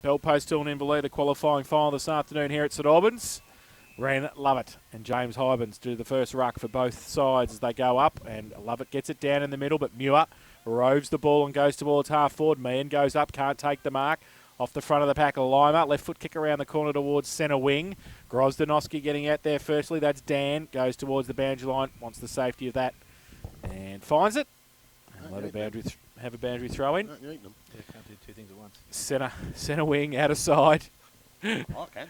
Bell Post Hill and Inverleigh, the qualifying final this afternoon here at St Albans. Ran Lovett and James Hybens do the first ruck for both sides as they go up, and Lovett gets it down in the middle, but Muir roves the ball and goes towards half forward. Meehan goes up, can't take the mark. Off the front of the pack, Lima. Left foot kick around the corner towards centre wing. Grozdanowski getting out there firstly. That's Dan. Goes towards the boundary line. Wants the safety of that. And finds it. And have a boundary throw in. Yeah, can't do two things at once. Centre wing, out of side. I can.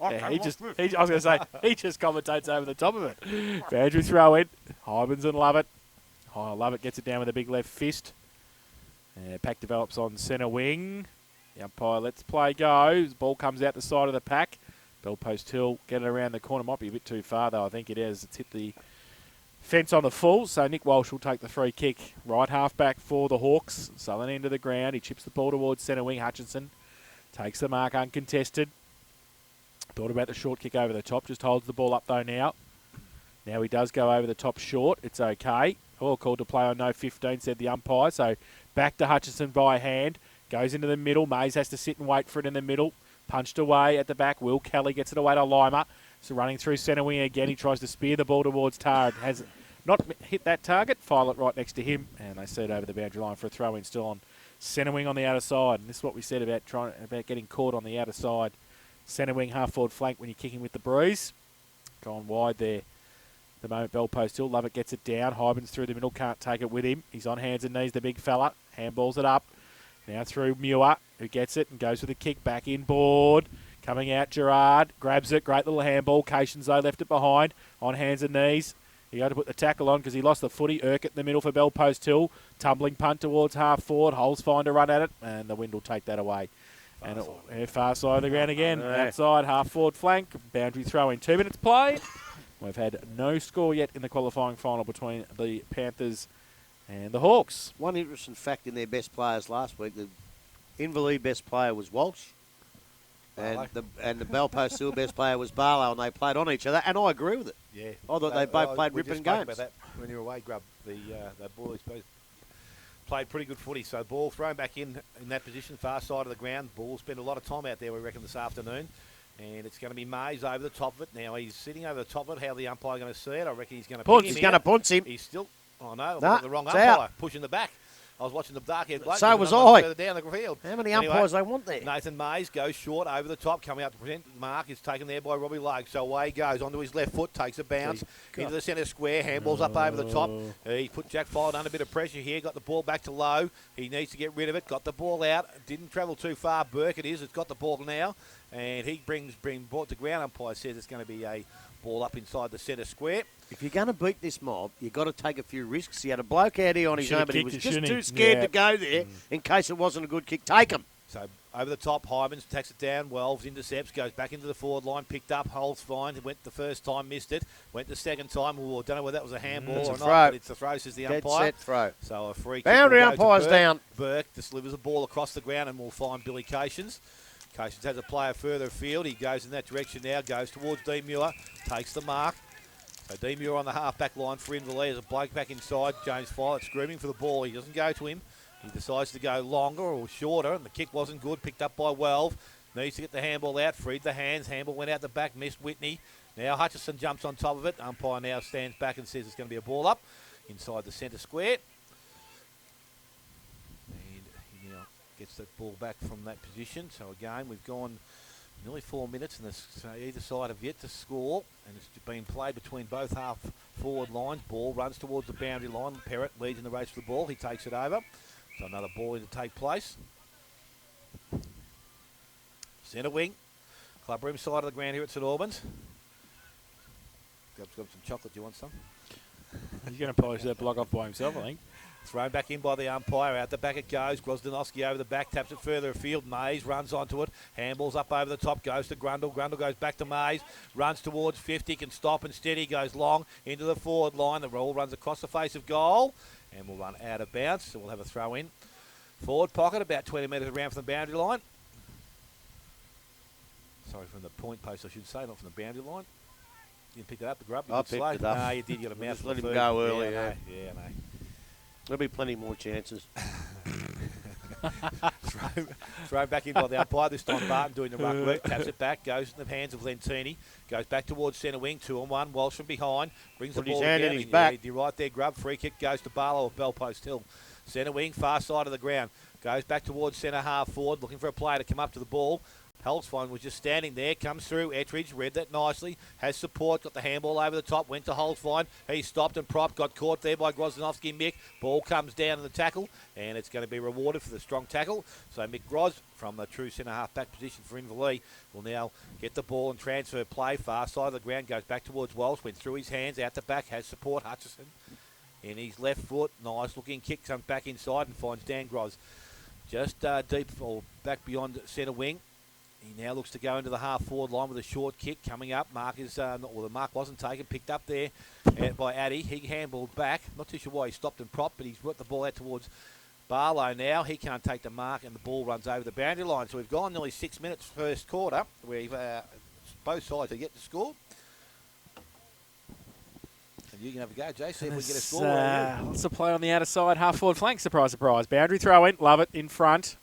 I was going to say, he just commentates over the top of it. Boundary throw in. Hybens and Lovett. Lovett gets it down with a big left fist. Pack develops on centre wing. The umpire lets play go. The ball comes out the side of the pack. Bell Post Hill get it around the corner. Might be a bit too far, though. I think it is. It's hit the fence on the full. So Nick Walsh will take the free kick. Right half back for the Hawks. Southern end of the ground. He chips the ball towards centre wing. Hutchinson takes the mark uncontested. Thought about the short kick over the top. Just holds the ball up, though, now. Now he does go over the top short. It's okay. All called to play on no 15, said the umpire. So back to Hutchinson by hand. Goes into the middle. Mays has to sit and wait for it in the middle. Punched away at the back. Will Kelly gets it away to Lima. So running through centre wing again. He tries to spear the ball towards Tard. Has not hit that target. Filet right next to him. And they set over the boundary line for a throw-in still on centre wing on the outer side. And this is what we said about getting caught on the outer side. Centre wing, half forward flank when you're kicking with the breeze. Gone wide there. The moment Bell Post Hill. Lovett gets it down. Hybens through the middle. Can't take it with him. He's on hands and knees, the big fella. Handballs it up. Now through Muir, who gets it and goes with a kick back inboard. Coming out, Gerard grabs it. Great little handball. Cations, though, left it behind. On hands and knees. He had to put the tackle on because he lost the footy. Urquhart in the middle for Bell Post Hill. Tumbling punt towards half forward. Holes fine to run at it. And the wind will take that away. Far side of the ground again. Outside, half forward flank. Boundary throw in. 2 minutes play. We've had no score yet in the qualifying final between the Panthers and the Hawks. One interesting fact in their best players last week, the Inverleigh best player was Walsh. And the Bell Post Hill best player was Barlow, and they played on each other, and I agree with it. Yeah. I thought they both played ripping games. About that when you were away, Grub, the boys both played pretty good footy. So ball thrown back in that position, far side of the ground. Ball spent a lot of time out there, we reckon, this afternoon. And it's going to be Mays over the top of it. Now he's sitting over the top of it. How the umpire going to see it? I reckon he's going to punch. He's going to punch him. He's still. Oh no! The wrong umpire out. pushing the back. I was watching the dark-haired bloke. So was I. Further down the field. How many umpires they want there? Nathan Mays goes short over the top, coming out to present. Mark is taken there by Robbie Logue. So away he goes onto his left foot, takes a bounce into the centre square, handballs up over the top. He put Jack Field under a bit of pressure here, got the ball back to Lowe. He needs to get rid of it, got the ball out, didn't travel too far. Burke it's got the ball now, and he brings brought to ground. Umpire says it's going to be a ball up inside the centre square. If you're going to beat this mob, you've got to take a few risks. He had a bloke out here on his own, but he was just too scared to go there in case it wasn't a good kick. Take him. So over the top, Hybens takes it down. Wells intercepts, goes back into the forward line, picked up, holds fine. Went the first time, missed it. Went the second time. Well, don't know whether that was a handball or not, but it's a throw, says the umpire. Dead set throw. So a free kick. Boundary umpire's down. Burke just delivers the ball across the ground and will find Billy Cations. Cations has a player further afield. He goes in that direction now, goes towards Dean Muir, takes the mark. So Dean Muir on the half-back line for Inverleigh. There's a bloke back inside. James Filet screaming for the ball. He doesn't go to him. He decides to go longer or shorter, and the kick wasn't good. Picked up by Welve. Needs to get the handball out. Freed the hands. Handball went out the back. Missed Whitney. Now Hutchison jumps on top of it. Umpire now stands back and says it's going to be a ball up inside the centre square. And he now gets that ball back from that position. So again, we've gone nearly 4 minutes, and either side have yet to score, and it's been played between both half-forward lines. Ball runs towards the boundary line. Perrott leads in the race for the ball. He takes it over. So another ball in to take place. Centre wing. Club room side of the ground here at St Albans. Grab's got some chocolate. Do you want some? He's going to polish that block off by himself, I think. Thrown back in by the umpire. Out the back it goes. Grozdanowski over the back. Taps it further afield. Mays runs onto it. Handballs up over the top. Goes to Grundle. Grundle goes back to Mays. Runs towards 50. Can stop and steady. Goes long into the forward line. The roll runs across the face of goal. And will run out of bounds. So we'll have a throw in. Forward pocket. About 20 metres around from the boundary line. Sorry, from the point post I should say. Not from the boundary line. You didn't pick that up, the grub. I picked it up. No, you did. You got a mouthful. Let him go early. Yeah, no. There'll be plenty more chances. Thrown back in by the umpire. This time Barton doing the ruck work. Taps it back. Goes in the hands of Lentini. Goes back towards centre wing. 2-on-1. Walsh from behind. Brings Put the his ball hand down. in his back. You're right there, Grub. Free kick goes to Barlow of Bellpost Hill. Centre wing, far side of the ground. Goes back towards centre half forward. Looking for a player to come up to the ball. Holtzfine was just standing there, comes through, Ettridge, read that nicely, has support, got the handball over the top, went to Holtzfine, he stopped and propped, got caught there by Grozdanovsky Mick, ball comes down in the tackle, and it's going to be rewarded for the strong tackle. So Mick Groz, from the true centre half-back position for Inverleigh, will now get the ball and transfer play, far side of the ground, goes back towards Walsh, went through his hands, out the back, has support, Hutchison, in his left foot, nice looking kick, comes back inside and finds Dan Groz. Just deep or back beyond centre wing. He now looks to go into the half-forward line with a short kick coming up. Mark is, the mark wasn't taken, picked up there by Addy. He handballed back. Not too sure why he stopped and propped, but he's worked the ball out towards Barlow now. He can't take the mark, and the ball runs over the boundary line. So we've gone nearly 6 minutes first quarter, where both sides are yet to score. And you can have a go, Jay. See if we can get a score. Lots of play on the outer side, half-forward flank. Surprise, surprise. Boundary throw in. Love it in front.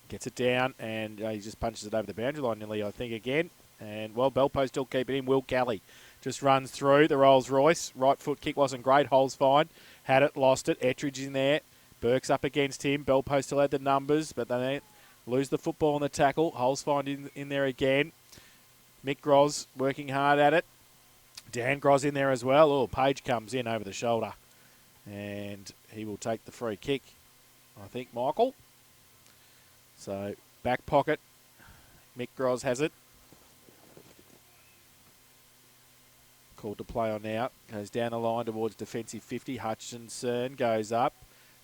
Gets it down, and he just punches it over the boundary line nearly, I think, again. And, well, Bellpost still keep it in. Will Kelly just runs through the Rolls-Royce. Right foot kick wasn't great. Hole's fine. Had it, lost it. Ettridge in there. Burke's up against him. Bellpost still had the numbers, but they lose the football on the tackle. Hole's fine in there again. Mick Groz working hard at it. Dan Groz in there as well. Oh, Page comes in over the shoulder. And he will take the free kick, I think, Michael. So, back pocket, Mick Groz has it. Called to play on out. Goes down the line towards defensive 50. Hutchinson goes up.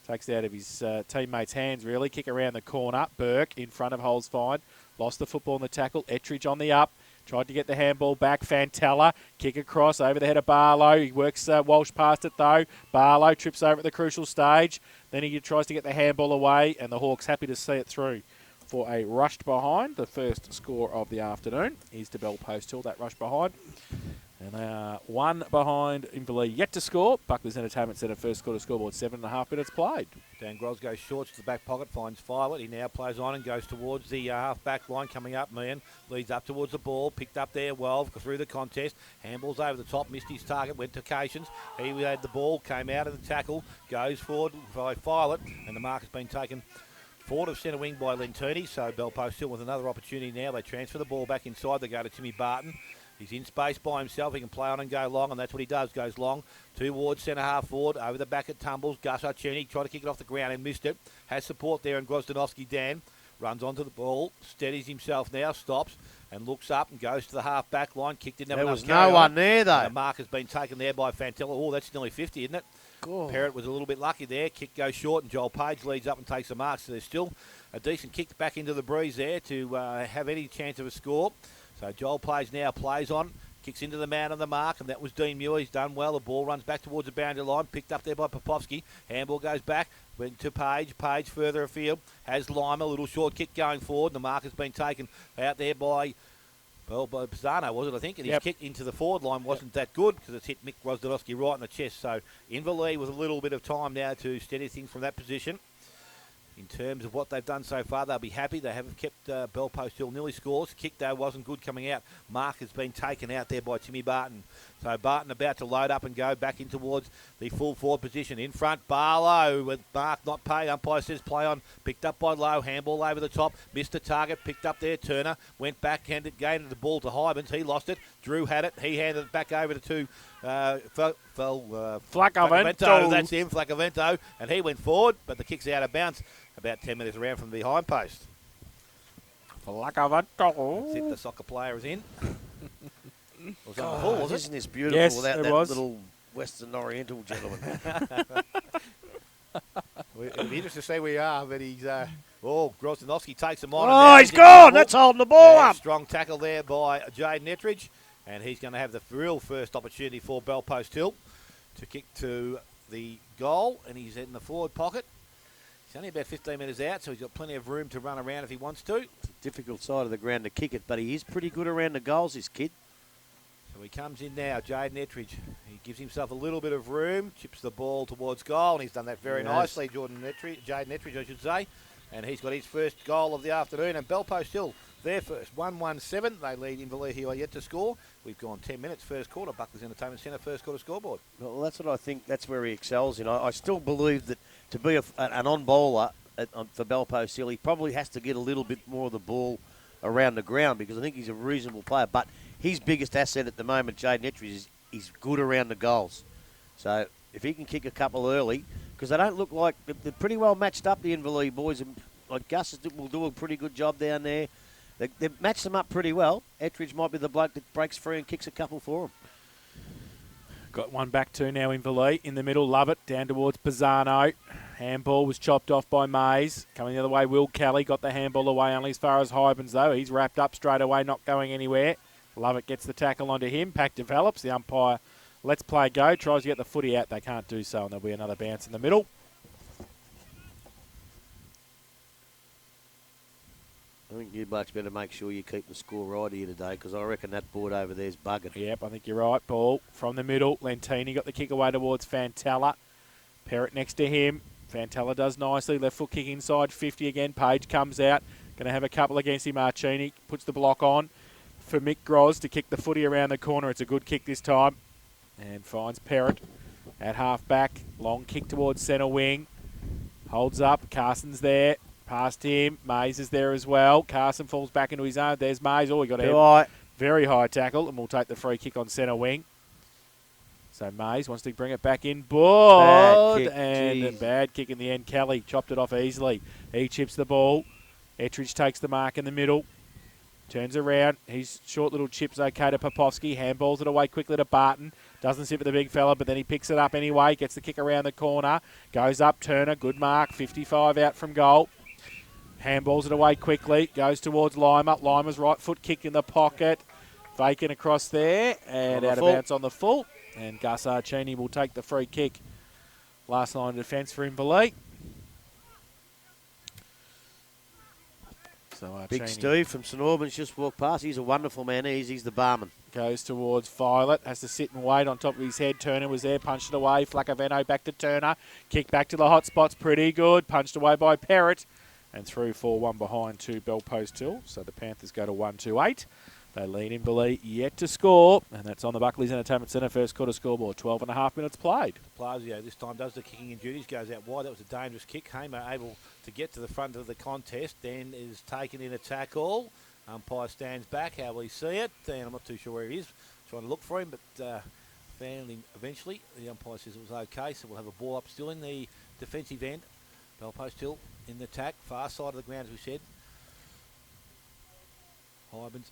Takes it out of his teammate's hands, really. Kick around the corner. Burke in front of Hole's fine. Lost the football in the tackle. Ettridge on the up. Tried to get the handball back. Fantella. Kick across over the head of Barlow. He works Walsh past it, though. Barlow trips over at the crucial stage. Then he tries to get the handball away, and the Hawks happy to see it through for a rushed behind. The first score of the afternoon is to Bellpost Hill, that rush behind. And they are one behind Inverleigh yet to score. Buckley's Entertainment Centre first quarter scoreboard, 7.5 minutes played. Dan Groz goes short to the back pocket, finds Violet. He now plays on and goes towards the half-back line coming up. Meehan leads up towards the ball, picked up there well through the contest. Handballs over the top, missed his target, went to Cations. He had the ball, came out of the tackle, goes forward by Violet, and the mark has been taken forward of centre wing by Lentini. So Bellpost still with another opportunity now. They transfer the ball back inside. They go to Timmy Barton. He's in space by himself. He can play on and go long, and that's what he does. Goes long towards centre half forward. Over the back it tumbles. Gus Archuni tried to kick it off the ground and missed it. Has support there, and Grozdanovsky Dan runs onto the ball, steadies himself now, stops, and looks up and goes to the half-back line. Kicked in. There was no one there, though. The mark has been taken there by Fantella. Oh, that's nearly 50, isn't it? Oh. Parrott was a little bit lucky there. Kick goes short, and Joel Page leads up and takes the mark. So there's still a decent kick back into the breeze there to have any chance of a score. So Joel Page now plays on. Kicks into the man on the mark, and that was Dean Muir. He's done well. The ball runs back towards the boundary line. Picked up there by Popovsky. Handball goes back. Went to Page. Page further afield. Has Lima. A little short kick going forward. The mark has been taken out there by Pisano, was it, I think? And his kick into the forward line wasn't that good because it's hit Mick Grozdanovsky right in the chest. So Inverleigh with a little bit of time now to steady things from that position. In terms of what they've done so far, they'll be happy. They haven't kept Bellpost Hill nearly scores. Kick, though, wasn't good coming out. Mark has been taken out there by Timmy Barton. So Barton about to load up and go back in towards the full forward position. In front, Barlow with Mark not paid. Umpire says play on. Picked up by Lowe. Handball over the top. Missed the target. Picked up there. Turner went back, gained the ball to Hybens. He lost it. Drew had it. He handed it back over to Flacavento. That's him, Flacavento. And he went forward, but the kick's out of bounds. About 10 minutes around from the behind post. Flacavento. That's it, the soccer player is in. Was that full, was it? Isn't this beautiful Yes, without it that was. little Western Oriental gentleman? It'll be interesting to see where we are, but he's... Grozdanovsky takes him on. Oh, he's gone! That's holding the ball up. Strong tackle there by Jaden Ettridge. And he's going to have the real first opportunity for Bellpost Hill to kick to the goal. And he's in the forward pocket. He's only about 15 metres out, so he's got plenty of room to run around if he wants to. It's a difficult side of the ground to kick it, but he is pretty good around the goals, this kid. So he comes in now, Jaden Ettridge. He gives himself a little bit of room, chips the ball towards goal, and he's done that very nicely, Jaden Ettridge, I should say. and he's got his first goal of the afternoon. And Belpo still there first, 1-1-7. They lead Inverleigh here yet to score. We've gone 10 minutes first quarter. Buckley's Entertainment Centre first quarter scoreboard. Well, that's what I think. That's where he excels. I still believe that to be an on-bowler for Belpo still, he probably has to get a little bit more of the ball around the ground because I think he's a reasonable player. But his biggest asset at the moment, Jaden Ettridge, is he's good around the goals. So if he can kick a couple early, because they don't look like they're pretty well matched up, the Inverleigh boys. And like Gus will do a pretty good job down there. They've matched them up pretty well. Ettridge might be the bloke that breaks free and kicks a couple for him. Got one back two now, Inverleigh. In the middle, love it. Down towards Pisano. Handball was chopped off by Mays. Coming the other way, Will Kelly got the handball away only as far as Hybens, though. He's wrapped up straight away, not going anywhere. Lovett gets the tackle onto him. Pack develops. The umpire lets play go. Tries to get the footy out. They can't do so, and there'll be another bounce in the middle. I think you blokes better make sure you keep the score right here today because I reckon that board over there's bugging. Yep, I think you're right. Ball from the middle. Lentini got the kick away towards Fantella. Perrott next to him. Fantella does nicely. Left foot kick inside 50 again. Page comes out. Going to have a couple against him. Marchini puts the block on for Mick Groz to kick the footy around the corner. It's a good kick this time. And finds Perrott at half back. Long kick towards centre wing. Holds up. Carson's there. Past him. Mays is there as well. Carson falls back into his own. There's Mays. Oh, he got a very high tackle, and we'll take the free kick on centre wing. So Mays wants to bring it back in. Board. And a bad kick in the end. Kelly chopped it off easily. He chips the ball. Ettridge takes the mark in the middle. Turns around. His short little chip's okay to Popovsky. Handballs it away quickly to Barton. Doesn't sit with the big fella, but then he picks it up anyway. Gets the kick around the corner. Goes up. Turner. Good mark. 55 out from goal. Handballs it away quickly. Goes towards Lima. Lima's right foot kick in the pocket. Vacant across there. And out of bounds on the full. And Gus Archini will take the free kick. Last line of defence for Inverleigh. So Archini Big Steve from St Albans just walked past. He's a wonderful man. He's the barman. Goes towards Violet. Has to sit and wait on top of his head. Turner was there. Punched it away. Flacaveno back to Turner. Kick back to the hot spots. Pretty good. Punched away by Perrott. And through 4-1 behind to Bell Post Hill. So the Panthers go to 1-2-8. They lead Inverleigh yet to score. And that's on the Buckley's Entertainment Centre first quarter scoreboard. 12.5 minutes played. Blasio this time does the kicking and duties. Goes out wide. That was a dangerous kick. Hamer able to get to the front of the contest. Then is taken in a tackle. Umpire stands back. How will he see it? And I'm not too sure where he is. Trying to look for him, but found him eventually. The umpire says it was okay. So we'll have a ball up still in the defensive end. Bell Post Hill in the attack, far side of the ground, as we said. Hybens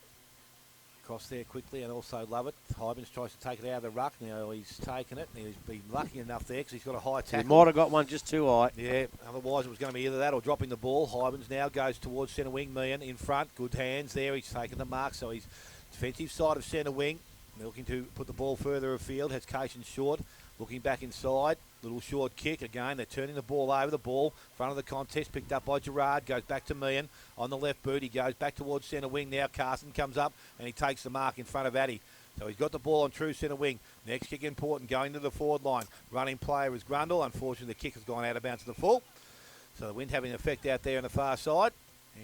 across there quickly, and also Lovett. Hybens tries to take it out of the ruck. Now he's taken it, and he's been lucky enough there because he's got a high tackle. He might have got one just too high. Yeah, otherwise it was going to be either that or dropping the ball. Hybens now goes towards centre wing. Meehan in front, good hands there. He's taken the mark, so he's defensive side of centre wing. They're looking to put the ball further afield. Has Cation short, looking back inside. Little short kick again. They're turning the ball over. The ball, front of the contest, picked up by Gerard. Goes back to Meehan on the left boot. He goes back towards centre wing now. Carson comes up and he takes the mark in front of Addy. So he's got the ball on true centre wing. Next kick important, going to the forward line. Running player is Grundle. Unfortunately, the kick has gone out of bounds to the full. So the wind having an effect out there on the far side.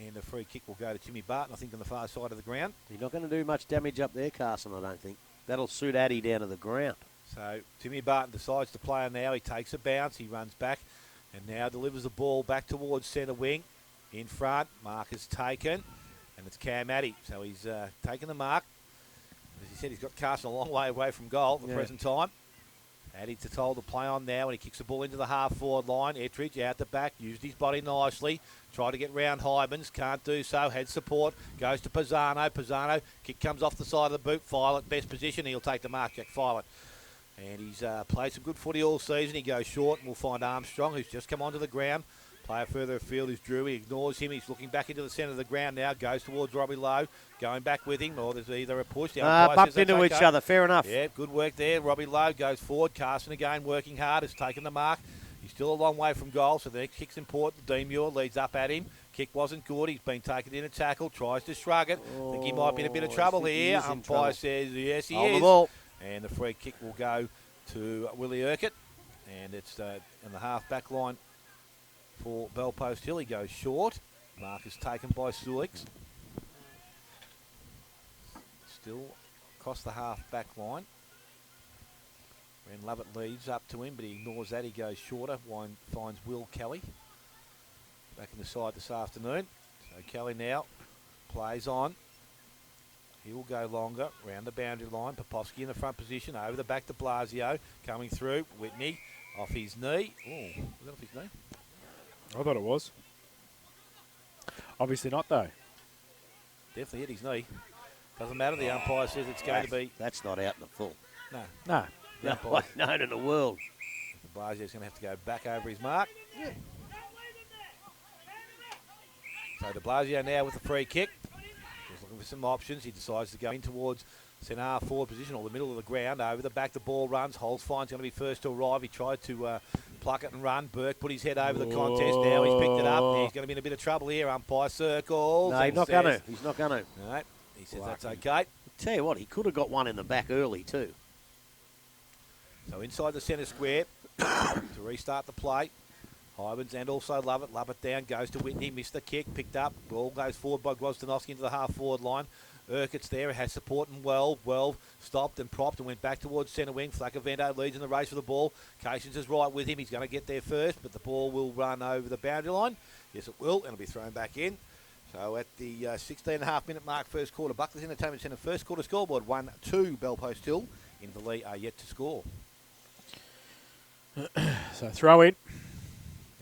And the free kick will go to Timmy Barton, I think, on the far side of the ground. He's not going to do much damage up there, Carson, I don't think. That'll suit Addy down to the ground. So Timmy Barton decides to play now. He takes a bounce. He runs back and now delivers the ball back towards centre wing. In front, mark is taken, and it's Cam Addy. So he's taken the mark. As he said, he's got Carson a long way away from goal at the present time. Addy to told to play on now, and he kicks the ball into the half-forward line. Ettridge out the back, used his body nicely. Tried to get round Hybens, can't do so. Had support, goes to Pisano. Pisano, kick comes off the side of the boot. Violet, best position. He'll take the mark, Jack Violet. And he's played some good footy all season. He goes short, and we'll find Armstrong, who's just come onto the ground. Player further afield is Drew. He ignores him. He's looking back into the centre of the ground now. Goes towards Robbie Lowe. Going back with him. Or there's either a push. Bumped into each other. Fair enough. Yeah, good work there. Robbie Lowe goes forward. Carson again working hard. Has taken the mark. He's still a long way from goal, so the next kick's important. Dean Muir leads up at him. Kick wasn't good. He's been taken in a tackle. Tries to shrug it. I think he might be in a bit of trouble here. Umpire says yes, he is. The ball. And the free kick will go to Willie Urquhart. And it's in the half-back line for Bellpost Hill. He goes short. Mark is taken by Sulix. Still across the half-back line. Ren Lovett leads up to him, but he ignores that. He goes shorter. Finds Will Kelly back in the side this afternoon. So Kelly now plays on. He will go longer, round the boundary line. Popovsky in the front position, over the back to Blasio. Coming through, Whitney off his knee. Oh, was that off his knee? I thought it was. Obviously not, though. Definitely hit his knee. Doesn't matter, the umpire says it's going to be... That's not out in the full. No. No. No, known in the world. Blasio's going to have to go back over his mark. Yeah. So de Blasio now with the free kick. Just looking for some options. He decides to go in towards centre half forward position or the middle of the ground. Over the back, the ball runs. Holzfein's going to be first to arrive. He tried to pluck it and run. Burke put his head over the contest. Now he's picked it up. Now he's going to be in a bit of trouble here. Umpire circles. No, he's not going to. He's not going to. No, he says that's okay. Tell you what, he could have got one in the back early too. So inside the centre square to restart the play. Hybens and also Lovett. Lovett down, goes to Whitney, missed the kick, picked up. Ball goes forward by Grozdanovsky into the half-forward line. Urquhart's there, has support and Well stopped and propped and went back towards centre wing. Flacavento leads in the race for the ball. Cations is right with him. He's going to get there first, but the ball will run over the boundary line. Yes, it will, and it'll be thrown back in. So at the 16.5-minute mark, first quarter, Buckley's Entertainment Centre first quarter scoreboard 1-2. Bellpost Hill. Inverleigh are yet to score. So throw in.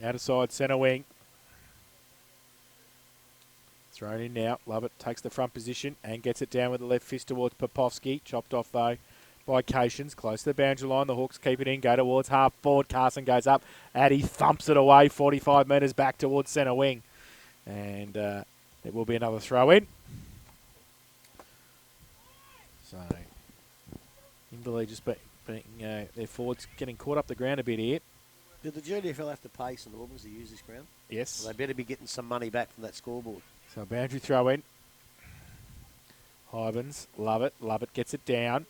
Outer side, centre wing. Thrown in now. Lovett takes the front position and gets it down with the left fist towards Popovsky. Chopped off, though, by Cations. Close to the boundary line. The Hawks keep it in. Go towards half forward. Carson goes up. Addy thumps it away 45 metres back towards centre wing. And it will be another throw in. So, Inverleigh just being their forwards getting caught up the ground a bit here. Did the GDFL have to pay some Albans to use this ground? Yes. Well, they better be getting some money back from that scoreboard. So boundary throw in. Hybens, Lovett gets it down.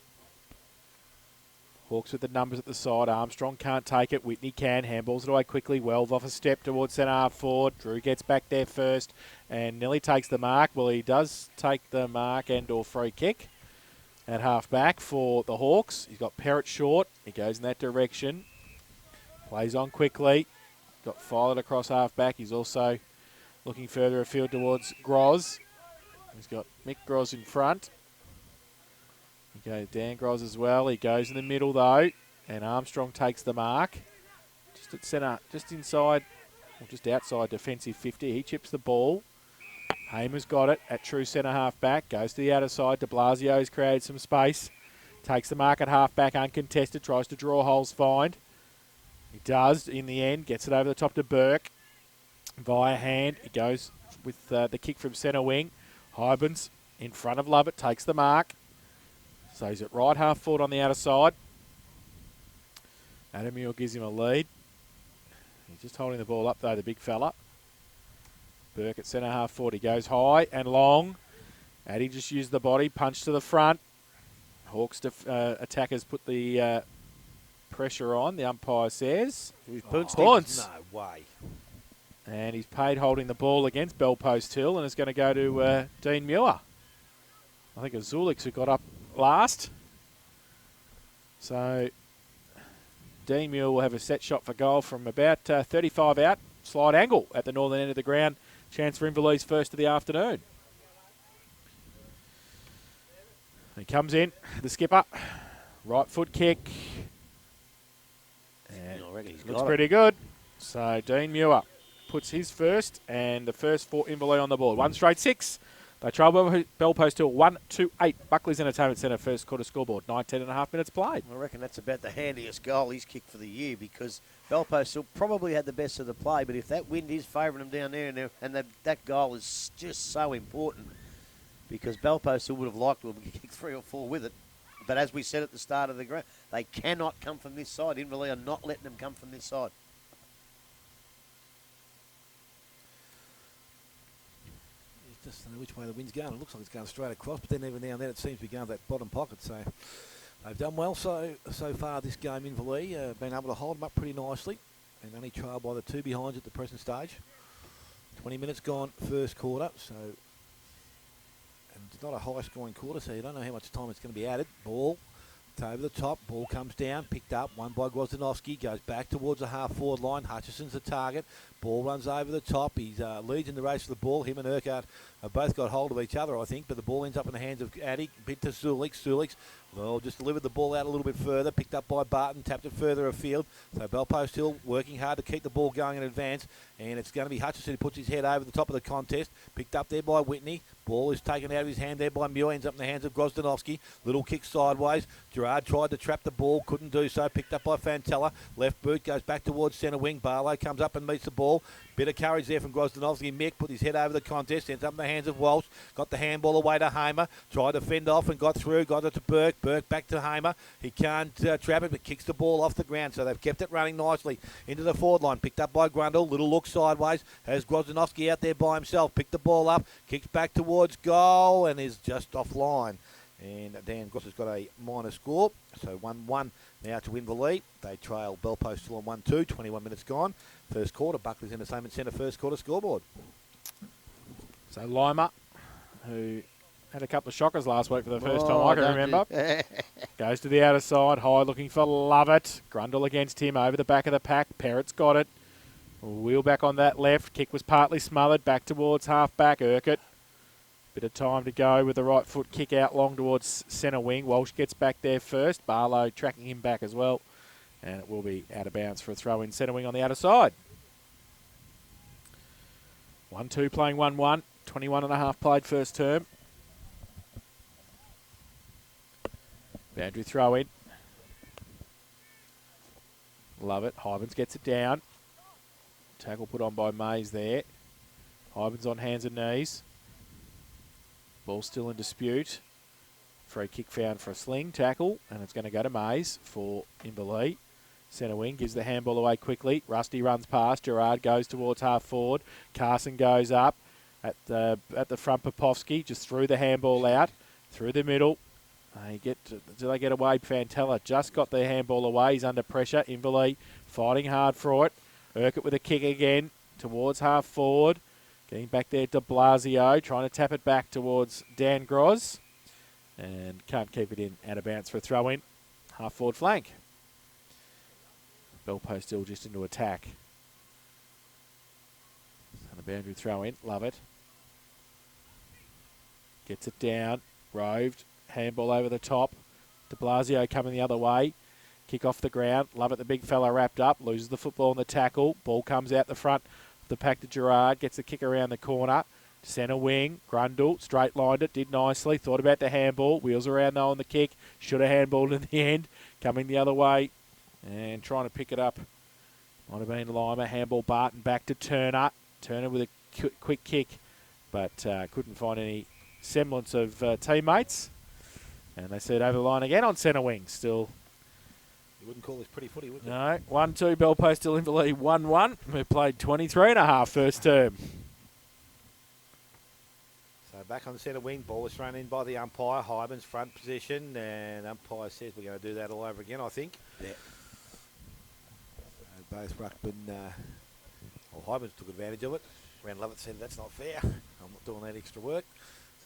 Hawks with the numbers at the side. Armstrong can't take it. Whitney can. Handballs it away quickly. Welve off a step towards centre half forward. Drew gets back there first and nearly takes the mark. Well, he does take the mark and or free kick at half back for the Hawks. He's got Perrott short. He goes in that direction. Plays on quickly. Got Filet across half back. He's also looking further afield towards Groz. He's got Mick Groz in front. He goes Dan Groz as well. He goes in the middle though, and Armstrong takes the mark. Just at centre, just inside, or just outside defensive 50. He chips the ball. Hamer's got it at true centre half back. Goes to the outer side. De Blasio's created some space. Takes the mark at half back uncontested. Tries to draw holes. Find. He does in the end. Gets it over the top to Burke. Via hand. He goes with the kick from centre wing. Hybens in front of Lovett. Takes the mark. So he's at right half forward on the outer side. Adam Muir gives him a lead. He's just holding the ball up though, the big fella. Burke at centre half forward. He goes high and long. Addy just used the body. Punch to the front. Hawks attackers put the pressure on, the umpire says. Punts. No way. And he's paid holding the ball against Bellpost Hill, and it's going to go to Dean Muir. I think it was Zulix who got up last. So Dean Muir will have a set shot for goal from about 35 out. Slide angle at the northern end of the ground. Chance for Inverleigh's first of the afternoon. He comes in, the skipper. Right foot kick. And looks pretty good. So Dean Muir puts his first, and the first for Inverleigh on the board. 1 straight 6. They trail Bellpost Hill 1-8. Buckley's Entertainment Centre first quarter scoreboard. 19.5 minutes played. I reckon that's about the handiest goal he's kicked for the year, because Bellpost Hill probably had the best of the play, but if that wind is favouring them down there, and that goal is just so important, because Bellpost Hill would have liked to have kicked 3 or 4 with it. But as we said at the start of the ground, they cannot come from this side. Inverleigh are not letting them come from this side. Just don't know which way the wind's going. It looks like it's going straight across, but then every now and then it seems to be going to that bottom pocket. So they've done well so far this game. Inverleigh been able to hold them up pretty nicely, and only trailed by the 2 behinds at the present stage. 20 minutes gone, first quarter, so and it's not a high-scoring quarter, so you don't know how much time it's going to be added. Ball, it's over the top, ball comes down, picked up, won by Grozdanovsky, goes back towards the half-forward line. Hutchison's the target. Ball runs over the top. He's leads in the race for the ball. Him and Urquhart have both got hold of each other, I think, but the ball ends up in the hands of Addy. Bit to Zulik. Zulik's, well, just delivered the ball out a little bit further, picked up by Barton, tapped it further afield. So Belpost Hill working hard to keep the ball going in advance, and it's going to be Hutchison who puts his head over the top of the contest. Picked up there by Whitney. Ball is taken out of his hand there by Muir, ends up in the hands of Grozdanovsky. Little kick sideways. Gerard tried to trap the ball, couldn't do so. Picked up by Fantella. Left boot goes back towards centre wing. Barlow comes up and meets the ball. Bit of courage there from Grozdanovsky. Mick put his head over the contest, ends up in the hands of Walsh. Got the handball away to Hamer. Tried to fend off and got through. Got it to Burke. Burke back to Hamer. He can't trap it, but kicks the ball off the ground. So they've kept it running nicely into the forward line. Picked up by Grundle. Little look sideways. Has Grozdanovsky out there by himself. Picked the ball up. Kicks back towards goal and is just offline. And Dan Gross has got a minor score. So 1-1 now to win the lead. They trail Belpost still on 1-2. 21 minutes gone. First quarter. Buckley's Entertainment Centre first quarter scoreboard. So Lima, who had a couple of shockers last week for the first time I can remember, goes to the outer side. High looking for Lovett. Grundle against him over the back of the pack. Parrott's got it. Wheel back on that left. Kick was partly smothered. Back towards half back. Urquhart. Bit of time to go with the right foot kick out long towards centre wing. Walsh gets back there first. Barlow tracking him back as well. And it will be out of bounds for a throw in centre wing on the outer side. 1-2 playing 1-1. 21.5 played first term. Boundary throw in. Love it. Hybens gets it down. Tackle put on by Mays there. Hybens on hands and knees. Ball still in dispute. Free kick found for a sling tackle, and it's going to go to Mays for Inverleigh. Centre wing gives the handball away quickly. Rusty runs past. Gerard goes towards half forward. Carson goes up at the front. Popovsky just threw the handball out through the middle. Do they get away? Fantella just got the handball away. He's under pressure. Inverleigh fighting hard for it. Urquhart with a kick again towards half forward. Getting back there to Blasio, trying to tap it back towards Dan Groz. And can't keep it in, out of bounds for a throw-in. Half-forward flank. Belpost still just into attack. And a boundary throw-in, love it. Gets it down, roved, handball over the top. De Blasio coming the other way. Kick off the ground, love it, the big fella wrapped up, loses the football in the tackle. Ball comes out the front. The pack to Gerard, gets the kick around the corner. Centre wing, Grundle, straight lined it, did nicely. Thought about the handball, wheels around though on the kick. Should have handballed in the end. Coming the other way and trying to pick it up. Might have been Lima. Handball Barton back to Turner. Turner with a quick kick, but couldn't find any semblance of teammates. And they said over the line again on centre wing. Still. You wouldn't call this pretty footy, would you? No. 1-2 Belpost still in the lead. 1-1. We played 23.5 first term. So back on the centre wing. Ball is thrown in by the umpire. Hybens front position. And umpire says we're going to do that all over again, I think. Yeah. Both ruckman, Hybens took advantage of it. Ran Lovett said that's not fair. I'm not doing that extra work.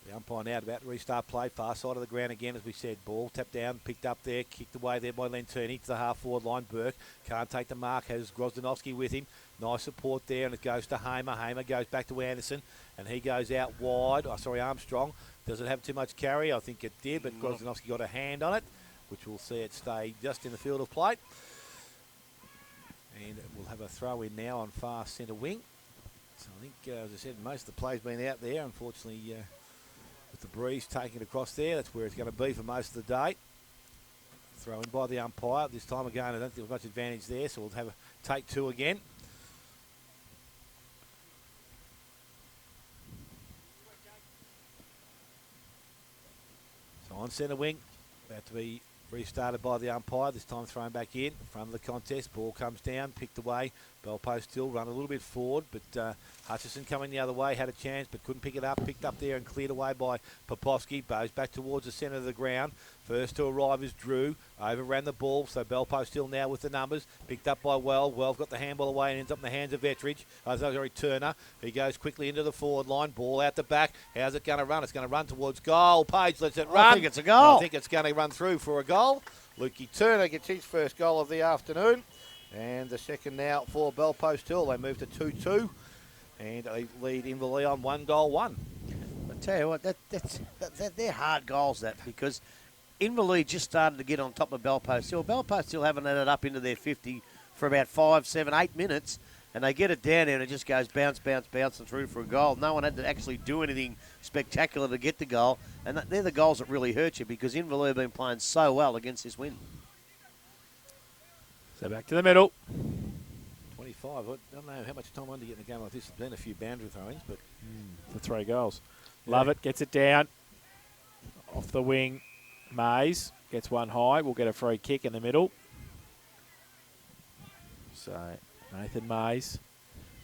The umpire now about to restart play, far side of the ground again, as we said. Ball tapped down, picked up there, kicked away there by Lentini to the half-forward line. Burke can't take the mark, has Grozdanovsky with him. Nice support there, and it goes to Hamer. Hamer goes back to Anderson, and he goes out wide. Armstrong. Does it have too much carry? I think it did, but Grozdanovsky got a hand on it, which will see it stay just in the field of play. And we'll have a throw-in now on far centre wing. So I think, as I said, most of the play's been out there, unfortunately. With the breeze taking it across there, that's where it's going to be for most of the day. Throw in by the umpire. This time again, I don't think there's much advantage there, so we'll have a take two again. So on centre wing, about to be Restarted by the umpire, this time thrown back in front of the contest. Ball comes down, picked away. Bell post still run a little bit forward, but Hutchison coming the other way, had a chance but couldn't pick it up. Picked up there and cleared away by Popovsky. Bows back towards the centre of the ground. First to arrive is Drew. Overran the ball, so Bell post still now with the numbers. Picked up by Well. Well got the handball away and ends up in the hands of Ettridge. Turner. He goes quickly into the forward line. Ball out the back. How's it going to run? It's going to run towards goal. Page lets it run. I think it's a goal. I think it's going to run through for a goal. Lukey Turner gets his first goal of the afternoon. And the second now for Bell Post Hill. They move to 2-2. And they lead Inverleigh on 1-1. I tell you what, they're hard goals, because Inverleigh just started to get on top of Bell Post Hill. Bell Post Hill haven't had it up into their 50 for about 5, 7, 8 minutes. And they get it down there and it just goes bouncing through for a goal. No one had to actually do anything spectacular to get the goal. And they're the goals that really hurt you, because Inverleigh have been playing so well against this wind. So back to the middle. 25. I don't know how much time on to get in a game like this. There's been a few boundary throw-ins, but... For 3 goals. Lovett gets it down. Off the wing. Mays gets one high. We'll get a free kick in the middle. So Nathan Mays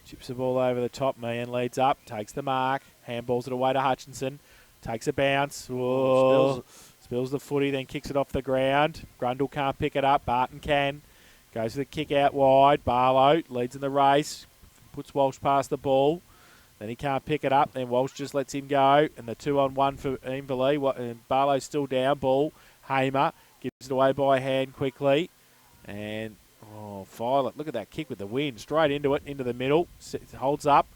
chips the ball over the top. Meehan leads up. Takes the mark. Handballs it away to Hutchinson. Takes a bounce. Whoa. Spills the footy, then kicks it off the ground. Grundle can't pick it up. Barton can. Goes for the kick out wide. Barlow leads in the race. Puts Walsh past the ball. Then he can't pick it up. Then Walsh just lets him go. And the 2-on-1 for Inverleigh. And Barlow's still down. Ball. Hamer gives it away by hand quickly. And, Violet, look at that kick with the wind. Straight into it, into the middle. Holds up.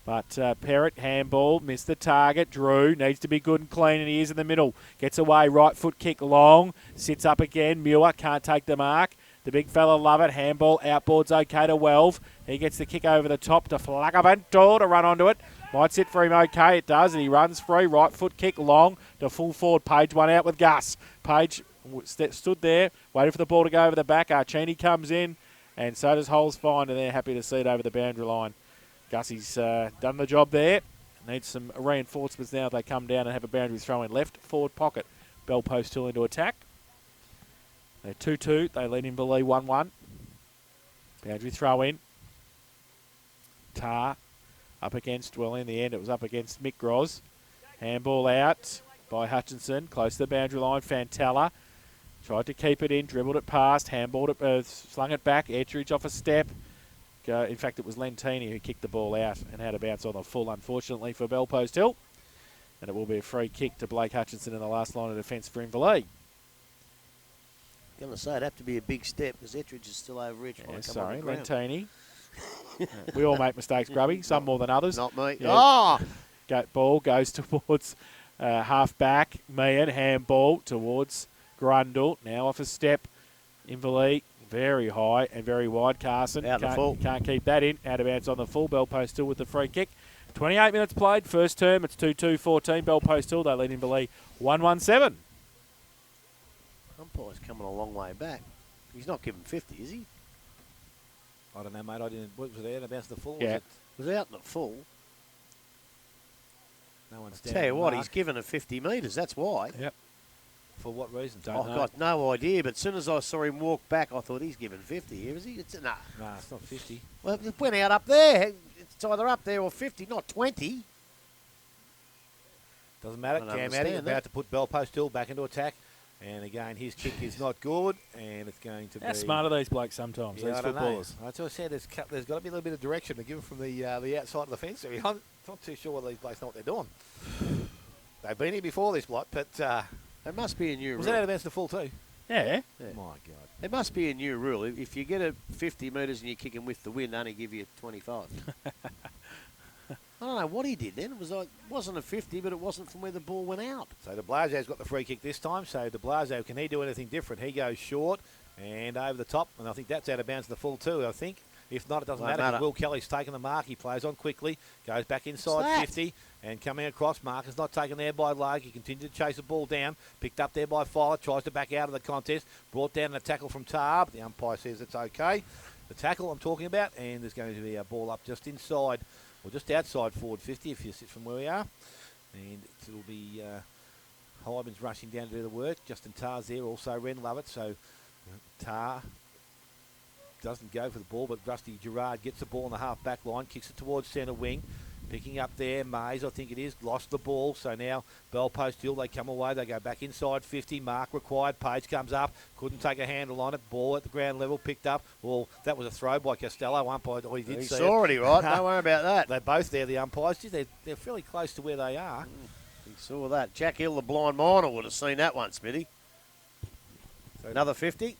But Perrott, handball, missed the target. Drew needs to be good and clean, and he is in the middle. Gets away, right foot kick long. Sits up again. Muir can't take the mark. The big fella love it. Handball, outboards okay to Welv. He gets the kick over the top to Flacavento to run onto it. Might sit for him okay. It does, and he runs free. Right foot kick long to full forward. Page one out with Gus. Page stood there, waited for the ball to go over the back. Archini comes in, and so does Holes Find, and they're happy to see it over the boundary line. Gussie's done the job there. Needs some reinforcements now if they come down and have a boundary throw in left forward pocket. Bell Post Hill into attack. They're 2-2. They lead Inverleigh 1-1. Boundary throw in. Tar up against, well, in the end it was up against Mick Groz. Handball out by Hutchinson. Close to the boundary line. Fantella tried to keep it in, dribbled it past, handballed it, slung it back. Ettridge off a step. In fact, it was Lentini who kicked the ball out and had a bounce on the full, unfortunately, for Bell Post Hill. And it will be a free kick to Blake Hutchinson in the last line of defence for Inverleigh. I'm going to say it'd have to be a big step, because Ettridge is still over Rich. Yeah, sorry, Lentini. We all make mistakes, Grubby, some more than others. Not me. Yeah. Ball goes towards half-back. Meehan, handball towards Grundle. Now off a step. Inverleigh. Very high and very wide. Carson can't keep that in. Out of bounds on the full. Bell Post Hill with the free kick. 28 minutes played. First term, it's 2-2-14. Bell Post Hill, they lead Inverleigh 1-1-7. Umpire's coming a long way back. He's not giving 50, is he? I don't know, mate. I didn't. Was it out of bounds the full? Yeah. Was out in the full. No one's Tell you what, he's given it 50 metres. That's why. Yep. For what reason? I've got no idea, but as soon as I saw him walk back, I thought he's given 50 here, is he? Nah. Nah, it's not 50. Well, it went out up there. It's either up there or 50, not 20. Doesn't matter. Cam Addy about to put Bell Post Hill back into attack. And again, his kick is not good, and it's going to be... How smart are these blokes sometimes, these footballers? That's what I said. There's got to be a little bit of direction to give them from the outside of the fence. I'm not too sure whether these blokes know what they're doing. They've been here before, this bloke, but... There must be a new rule. Was that out of bounds the full too? Yeah. My God. There must be a new rule. If you get a 50 metres and you kick him with the wind, only give you 25. I don't know what he did then. It wasn't a 50, but it wasn't from where the ball went out. So de Blasio's got the free kick this time. So de Blasio, can he do anything different? He goes short and over the top, and I think that's out of bounds the full too, I think. If not, it doesn't matter. Will Kelly's taken the mark. He plays on quickly, goes back inside 50, and coming across. Marcus not taken there by Logue. He continued to chase the ball down. Picked up there by Fowler. Tries to back out of the contest. Brought down a tackle from Tarb. The umpire says it's okay. The tackle I'm talking about, and there's going to be a ball up just inside, or just outside forward 50 if you sit from where we are. And it'll be Hyman's rushing down to do the work. Justin Tarr's there, also Ren Lovett. So Tarr doesn't go for the ball, but Rusty Gerard gets the ball on the half-back line, kicks it towards centre wing. Picking up there, Mays, I think it is, lost the ball. So now Bell Post Hill, they come away. They go back inside 50. Mark required. Page comes up. Couldn't take a handle on it. Ball at the ground level, picked up. Well, that was a throw by Costello. Umpire, he did see it. Saw it, right? Don't worry about that. They're both there, the umpires. They're fairly close to where they are. He saw that. Jack Hill, the blind miner, would have seen that one, Smitty. So another 50.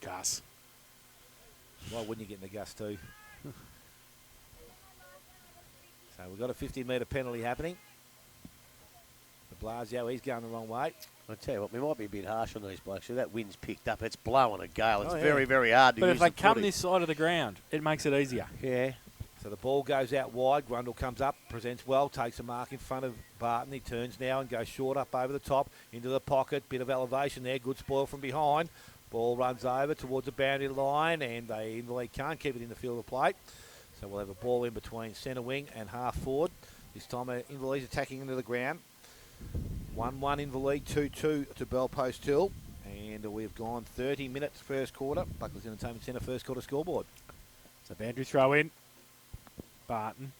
Gus. Why wouldn't you get in the Gus too? So we've got a 50-metre penalty happening. De Blasio, he's going the wrong way. I tell you what, we might be a bit harsh on these blokes. So that wind's picked up. It's blowing a gale. It's yeah. very, very hard to But use if they the come footy. this side of the ground, it makes it easier. Yeah. So the ball goes out wide. Grundle comes up, presents well, takes a mark in front of Barton. He turns now and goes short up over the top into the pocket. Bit of elevation there. Good spoil from behind. Ball runs over towards the boundary line, and they can't keep it in the field of play. So we'll have a ball in between centre wing and half forward. This time Inverleigh attacking into the ground. 1-1 Inverleigh, 2-2 to Bell Post Hill. And we've gone 30 minutes first quarter. Buckley's Entertainment Centre first quarter scoreboard. So boundary throw in. Barton.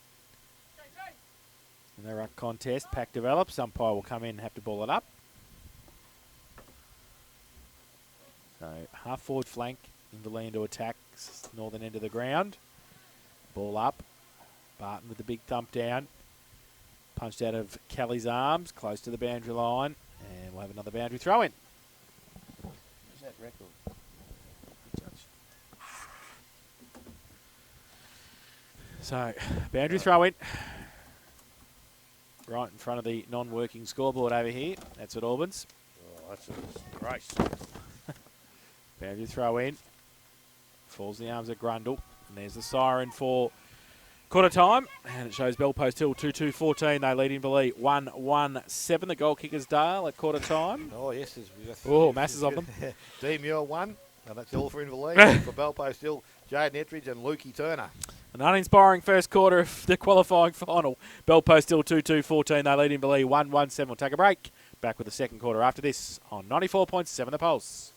In the ruck contest, pack develops. Umpire will come in and have to ball it up. So half forward flank, Inverleigh into attack, northern end of the ground. Ball up. Barton with the big thump down. Punched out of Kelly's arms, close to the boundary line. And we'll have another boundary throw in. What's that record? So, boundary throw in. Right in front of the non-working scoreboard over here. That's at Albans. Oh, that's a race. Boundary throw in. Falls in the arms of Grundle. And there's the siren for quarter time. And it shows Bell Post Hill 2-2-14. They lead Inverleigh 1-1-7. The goal kickers Dale at quarter time. Oh, yes. Masses of them. D. Muir 1. And that's all for Inverleigh. For Bell Post Hill, Jaden Ettridge and Lukey Turner. An uninspiring first quarter of the qualifying final. Bell Post Hill 2-2-14. They lead Inverleigh 1-1-7. We'll take a break. Back with the second quarter after this on 94.7 The Pulse.